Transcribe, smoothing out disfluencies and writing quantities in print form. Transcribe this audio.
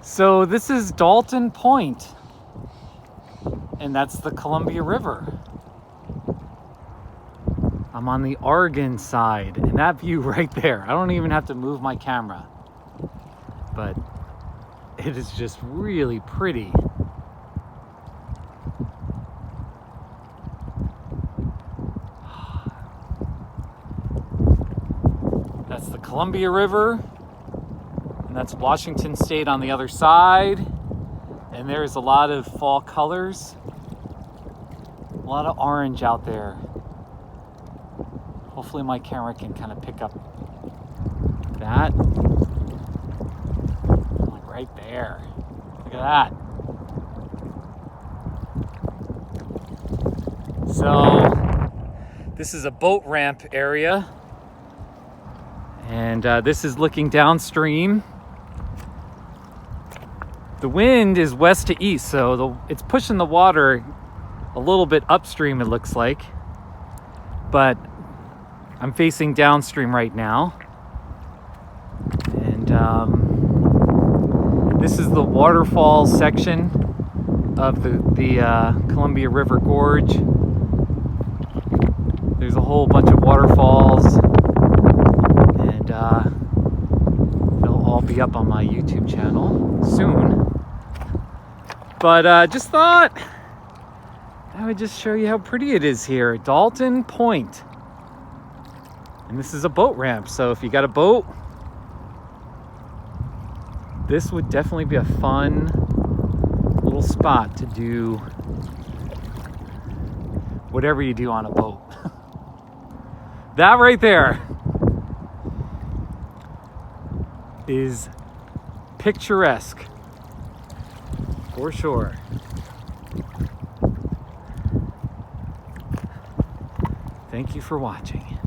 So this is Dalton Point, and that's the Columbia River. I'm on the Oregon side, and that view right there, I don't even have to move my camera, but it is just really pretty. That's the Columbia River, and that's Washington State on the other side. And there's a lot of fall colors, a lot of orange out there. Hopefully my camera can kind of pick up that. Like right there. Look at that. So this is a boat ramp area. And this is looking downstream. The wind is west to east, so it's pushing the water a little bit upstream, it looks like. But I'm facing downstream right now. And this is the waterfall section of the Columbia River Gorge. There's a whole bunch of waterfalls. And they'll all be up on my YouTube channel soon. But just thought I would just show you how pretty it is here at Dalton Point. And this is a boat ramp, so if you got a boat, this would definitely be a fun little spot to do whatever you do on a boat. That right there is picturesque for sure. Thank you for watching.